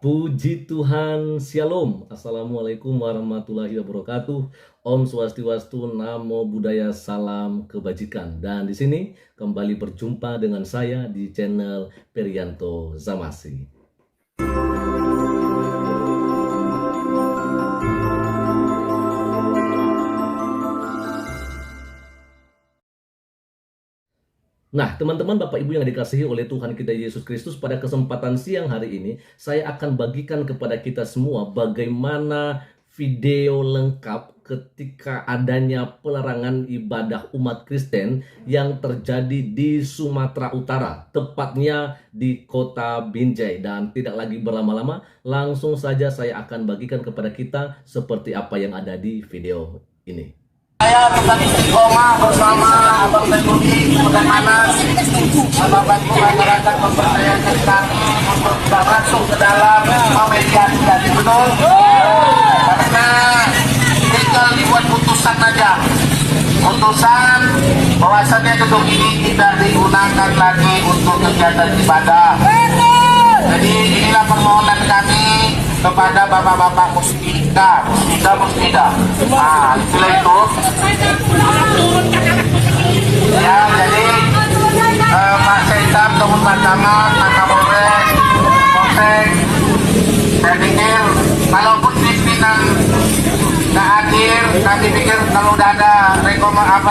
Puji Tuhan, Shalom. Assalamualaikum warahmatullahi wabarakatuh. Om Swastiwastu, Namo Buddhaya, Salam Kebajikan. Dan di sini kembali berjumpa dengan saya di channel Perianto Zamasi. Nah, teman-teman, Bapak Ibu yang dikasihi oleh Tuhan kita Yesus Kristus, pada kesempatan siang hari ini, saya akan bagikan kepada kita semua bagaimana video lengkap ketika adanya pelarangan ibadah umat Kristen yang terjadi di Sumatera Utara, tepatnya di kota Binjai. Dan tidak lagi berlama-lama, langsung saja saya akan bagikan kepada kita seperti apa yang ada di video ini. Saya tetap istiqomah bersama Abang Teknologi bagaimana membantu masyarakat mempercayakan kami untuk tidak masuk ke dalam mediasi tadi, betul? Karena tinggal dibuat putusan aja, putusan bahwasannya gedung ini tidak digunakan lagi untuk kegiatan ibadah. Jadi inilah permohonan kami kepada bapak-bapak musbida. Nah, itulah itu. Ya, jadi Pak Sekam, Tunggu Pacamat, Pak Kapolres, Polsek, saya pikir kalaupun pimpinan nggak hadir, kami pikir kalau udah ada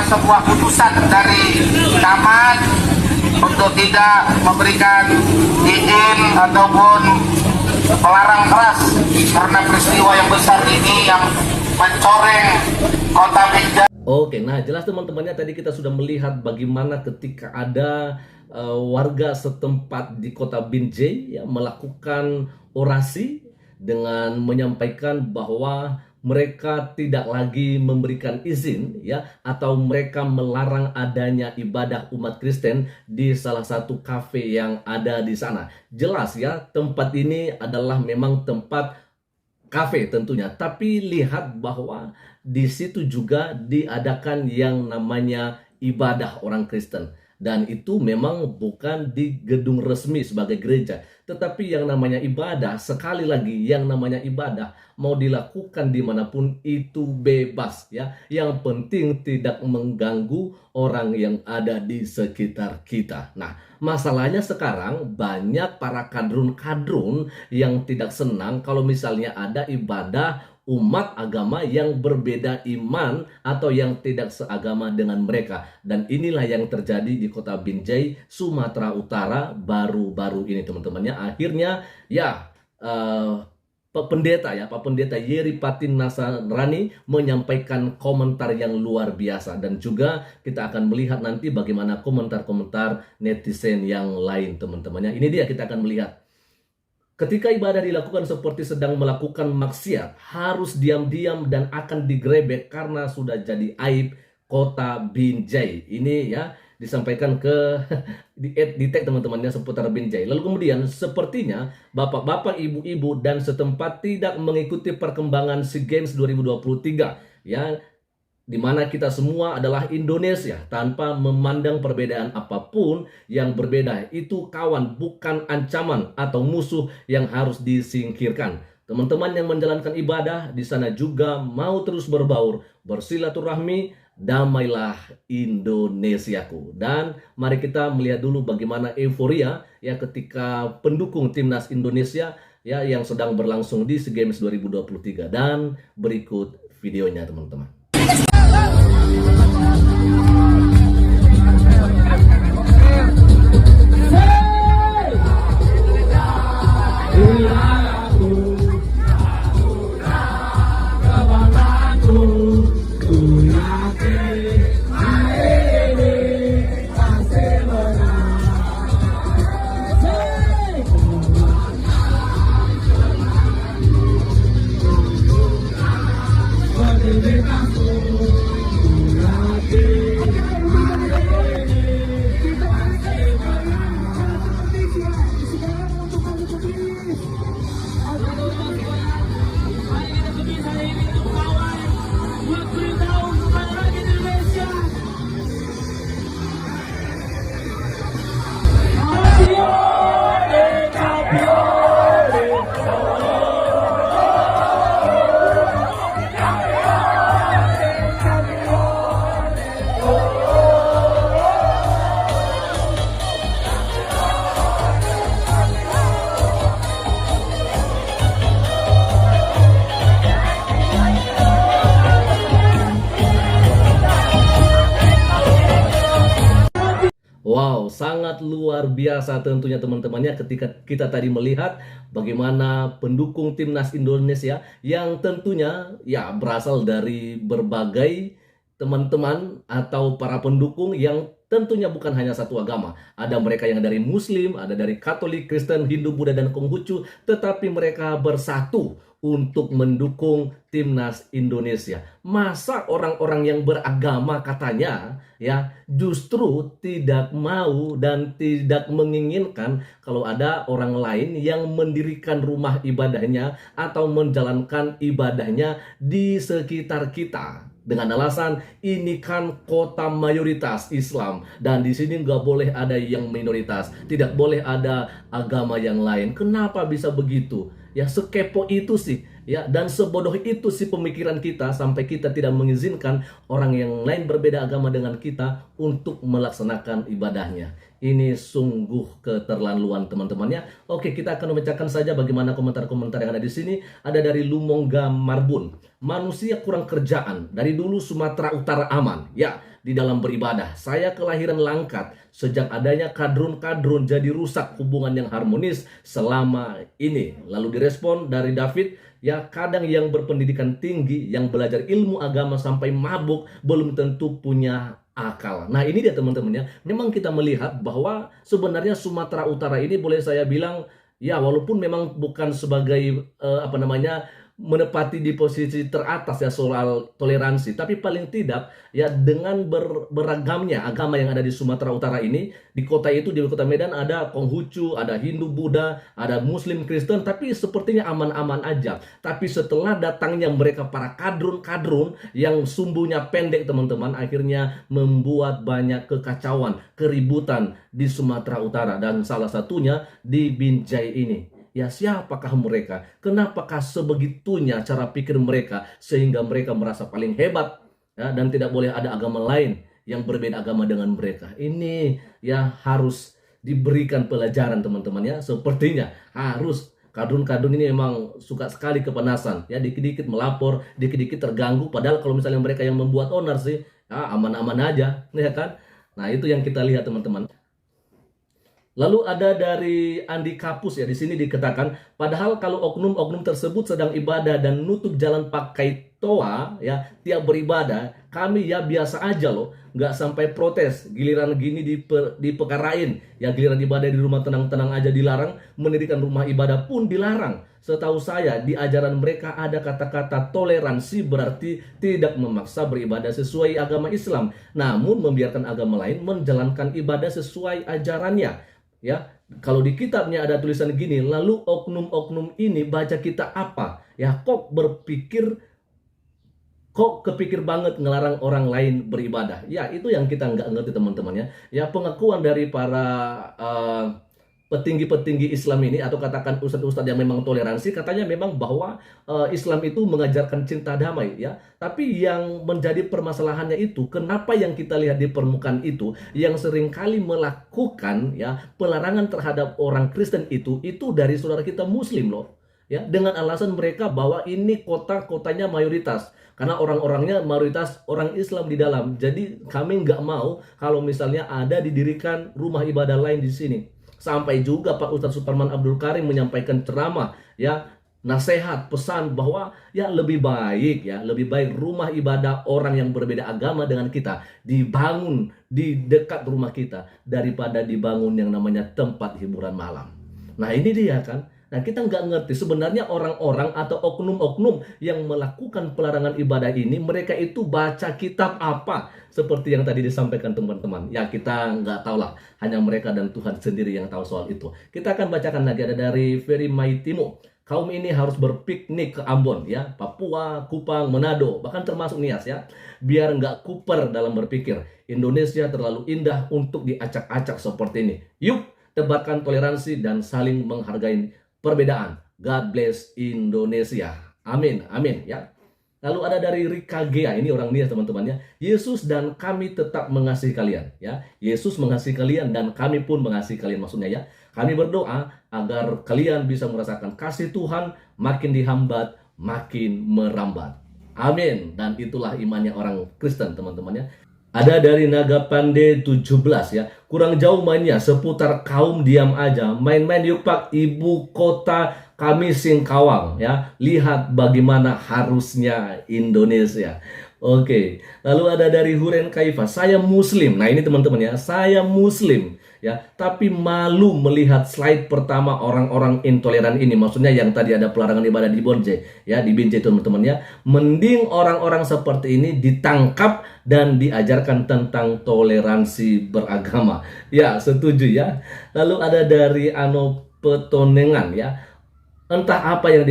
sebuah putusan dari camat untuk tidak memberikan izin ataupun melarang keras karena peristiwa yang besar ini yang mencoreng kota Binjai. Oke, nah jelas teman-temannya, tadi kita sudah melihat bagaimana ketika ada warga setempat di kota Binjai ya, melakukan orasi dengan menyampaikan bahwa mereka tidak lagi memberikan izin ya, atau mereka melarang adanya ibadah umat Kristen di salah satu kafe yang ada di sana. Jelas ya, tempat ini adalah memang tempat kafe tentunya, tapi lihat bahwa di situ juga diadakan yang namanya ibadah orang Kristen. Dan itu memang bukan di gedung resmi sebagai gereja, tetapi yang namanya ibadah, sekali lagi yang namanya ibadah mau dilakukan dimanapun itu bebas ya. Yang penting tidak mengganggu orang yang ada di sekitar kita. Nah, masalahnya sekarang banyak para kadrun-kadrun yang tidak senang kalau misalnya ada ibadah umat agama yang berbeda iman atau yang tidak seagama dengan mereka. Dan inilah yang terjadi di kota Binjai, Sumatera Utara baru-baru ini, teman-temannya. Akhirnya ya Pak Pendeta Yeri Patin Nasrani menyampaikan komentar yang luar biasa. Dan juga kita akan melihat nanti bagaimana komentar-komentar netizen yang lain, teman-temannya. Ini dia, kita akan melihat. Ketika ibadah dilakukan seperti sedang melakukan maksiat, harus diam-diam dan akan digrebek karena sudah jadi aib kota Binjai. Ini ya disampaikan ke di tag teman-temannya seputar Binjai. Lalu kemudian sepertinya bapak-bapak, ibu-ibu dan setempat tidak mengikuti perkembangan SEA Games 2023 ya, di mana kita semua adalah Indonesia tanpa memandang perbedaan apapun. Yang berbeda itu kawan, bukan ancaman atau musuh yang harus disingkirkan. Teman-teman yang menjalankan ibadah di sana juga mau terus berbaur, bersilaturahmi, damailah Indonesiaku. Dan mari kita melihat dulu bagaimana euforia ya ketika pendukung timnas Indonesia ya yang sedang berlangsung di SEA Games 2023. Dan berikut videonya, teman-teman. sangat luar biasa tentunya teman-temannya ketika kita tadi melihat bagaimana pendukung timnas Indonesia yang tentunya ya berasal dari berbagai teman-teman atau para pendukung yang tentunya bukan hanya satu agama. Ada mereka yang dari Muslim, ada dari Katolik, Kristen, Hindu, Buddha, dan Konghucu, tetapi mereka bersatu untuk mendukung timnas Indonesia. Masa orang-orang yang beragama katanya ya justru tidak mau dan tidak menginginkan kalau ada orang lain yang mendirikan rumah ibadahnya atau menjalankan ibadahnya di sekitar kita. Dengan alasan ini kan kota mayoritas Islam dan di sini nggak boleh ada yang minoritas, tidak boleh ada agama yang lain. Kenapa bisa begitu? Ya sekepo itu sih, ya dan sebodoh itu sih pemikiran kita sampai kita tidak mengizinkan orang yang lain berbeda agama dengan kita untuk melaksanakan ibadahnya. Ini sungguh keterlaluan teman-temannya. Oke, kita akan membacakan saja bagaimana komentar-komentar yang ada di sini. Ada dari Lumongga Marbun. Manusia kurang kerjaan. Dari dulu Sumatera Utara aman. Ya, di dalam beribadah. Saya kelahiran Langkat. Sejak adanya kadrun-kadrun jadi rusak hubungan yang harmonis selama ini. Lalu direspon dari David. Ya, kadang yang berpendidikan tinggi, yang belajar ilmu agama sampai mabuk, belum tentu punya akal. Nah ini dia teman-temannya. Memang kita melihat bahwa sebenarnya Sumatera Utara ini boleh saya bilang ya walaupun memang bukan sebagai menepati di posisi teratas ya soal toleransi, tapi paling tidak ya dengan beragamnya agama yang ada di Sumatera Utara ini, di kota itu, di kota Medan ada Konghucu, ada Hindu, Buddha, ada Muslim, Kristen, tapi sepertinya aman-aman aja. Tapi setelah datangnya mereka para kadrun-kadrun yang sumbunya pendek teman-teman, akhirnya membuat banyak kekacauan, keributan di Sumatera Utara dan salah satunya di Binjai ini. Ya siapakah mereka? Kenapakah sebegitunya cara pikir mereka sehingga mereka merasa paling hebat ya, dan tidak boleh ada agama lain yang berbeda agama dengan mereka? Ini ya harus diberikan pelajaran teman-teman ya. Sepertinya harus kadrun-kadrun ini memang suka sekali kepanasan ya, dikit-dikit melapor, dikit-dikit terganggu. Padahal kalau misalnya mereka yang membuat onar sih ya aman-aman aja ya kan. Nah itu yang kita lihat teman-teman. Lalu ada dari Andi Kapus ya, di sini dikatakan, padahal kalau oknum-oknum tersebut sedang ibadah dan nutup jalan pakai toa ya, tiap beribadah, kami ya biasa aja loh, nggak sampai protes. Giliran gini dipekarain, ya giliran ibadah di rumah tenang-tenang aja dilarang, mendirikan rumah ibadah pun dilarang. Setahu saya di ajaran mereka ada kata-kata toleransi, berarti tidak memaksa beribadah sesuai agama Islam, namun membiarkan agama lain menjalankan ibadah sesuai ajarannya. Ya, kalau di kitabnya ada tulisan gini, lalu oknum-oknum ini baca kita apa? Ya, kok kepikir banget ngelarang orang lain beribadah. Ya, itu yang kita nggak ngerti teman-temannya. Ya, pengakuan dari para petinggi-petinggi Islam ini atau katakan ustadz-ustadz yang memang toleransi, katanya memang bahwa Islam itu mengajarkan cinta damai ya. Tapi yang menjadi permasalahannya itu, kenapa yang kita lihat di permukaan itu yang seringkali melakukan ya pelarangan terhadap orang Kristen itu dari saudara kita Muslim loh. Ya, dengan alasan mereka bahwa ini kotanya mayoritas karena orang-orangnya mayoritas orang Islam di dalam. Jadi kami nggak mau kalau misalnya ada didirikan rumah ibadah lain di sini. Sampai juga Pak Ustadz Suparman Abdul Karim menyampaikan ceramah ya, nasihat, pesan bahwa ya lebih baik rumah ibadah orang yang berbeda agama dengan kita dibangun di dekat rumah kita daripada dibangun yang namanya tempat hiburan malam. Nah ini dia kan. Nah kita nggak ngerti sebenarnya orang-orang atau oknum-oknum yang melakukan pelarangan ibadah ini, mereka itu baca kitab apa? Seperti yang tadi disampaikan teman-teman. Ya kita nggak tahu lah, hanya mereka dan Tuhan sendiri yang tahu soal itu. Kita akan bacakan lagi, ada dari Ferry Maitimo. Kaum ini harus berpiknik ke Ambon ya, Papua, Kupang, Manado, bahkan termasuk Nias ya. Biar nggak kuper dalam berpikir. Indonesia terlalu indah untuk diacak-acak seperti ini. Yuk, tebarkan toleransi dan saling menghargai perbedaan. God bless Indonesia. Amin, amin ya. Lalu ada dari Rika Gea, ini orang Nias teman-temannya. Yesus dan kami tetap mengasihi kalian ya. Yesus mengasihi kalian dan kami pun mengasihi kalian, maksudnya ya. Kami berdoa agar kalian bisa merasakan kasih Tuhan, makin dihambat, makin merambat. Amin. Dan itulah imannya orang Kristen teman-temannya. Ada dari Naga Pande 17 ya. Kurang jauh mainnya seputar kaum diam aja. Main-main yuk Pak, ibu kota kami Singkawang ya. Lihat bagaimana harusnya Indonesia. Oke, lalu ada dari Huren Kaifa. Saya Muslim. Nah ini teman-teman ya, saya Muslim ya. Tapi malu melihat slide pertama orang-orang intoleran ini. Maksudnya yang tadi ada pelarangan ibadah di Bonje ya, di Binjai teman-teman ya. Mending orang-orang seperti ini ditangkap dan diajarkan tentang toleransi beragama. Ya, setuju ya. Lalu ada dari Ano Petonengan ya. Entah apa yang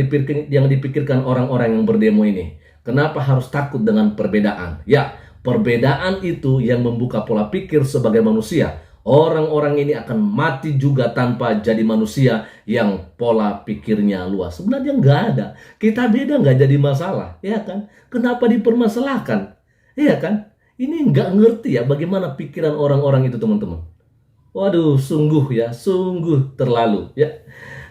dipikirkan orang-orang yang berdemo ini. Kenapa harus takut dengan perbedaan? Ya, perbedaan itu yang membuka pola pikir sebagai manusia. Orang-orang ini akan mati juga tanpa jadi manusia yang pola pikirnya luas. Sebenarnya nggak ada. Kita beda nggak jadi masalah, ya kan? Kenapa dipermasalahkan? Iya kan? Ini nggak ngerti ya bagaimana pikiran orang-orang itu teman-teman. Waduh, sungguh ya, sungguh terlalu ya.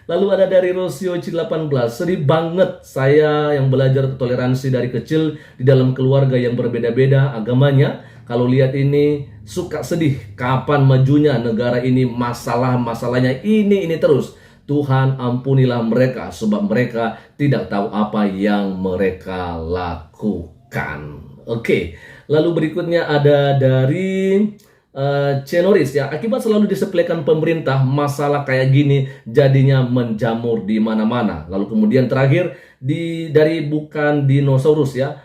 Lalu ada dari Rosio C18, sedih banget saya yang belajar toleransi dari kecil di dalam keluarga yang berbeda-beda agamanya. Kalau lihat ini suka sedih, kapan majunya negara ini, masalahnya ini terus. Tuhan ampunilah mereka sebab mereka tidak tahu apa yang mereka lakukan. Oke, lalu berikutnya ada dari Cenoris ya, akibat selalu disepelekan pemerintah, masalah kayak gini jadinya menjamur di mana-mana. Lalu kemudian terakhir dari bukan dinosaurus ya,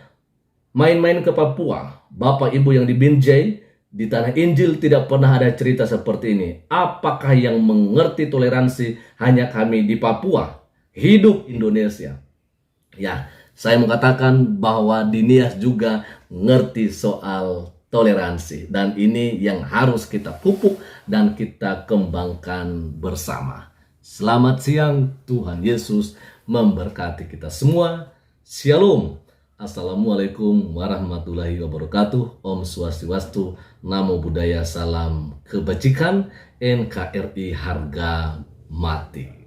main-main ke Papua. Bapak Ibu yang di Binjai, di tanah Injil tidak pernah ada cerita seperti ini. Apakah yang mengerti toleransi hanya kami di Papua? Hidup Indonesia. Ya, saya mengatakan bahwa Dinias juga ngerti soal toleransi, dan ini yang harus kita pupuk dan kita kembangkan bersama. Selamat siang, Tuhan Yesus memberkati kita semua. Shalom. Assalamualaikum warahmatullahi wabarakatuh. Om Swastiastu, Namo Buddhaya, salam kebajikan, NKRI harga mati.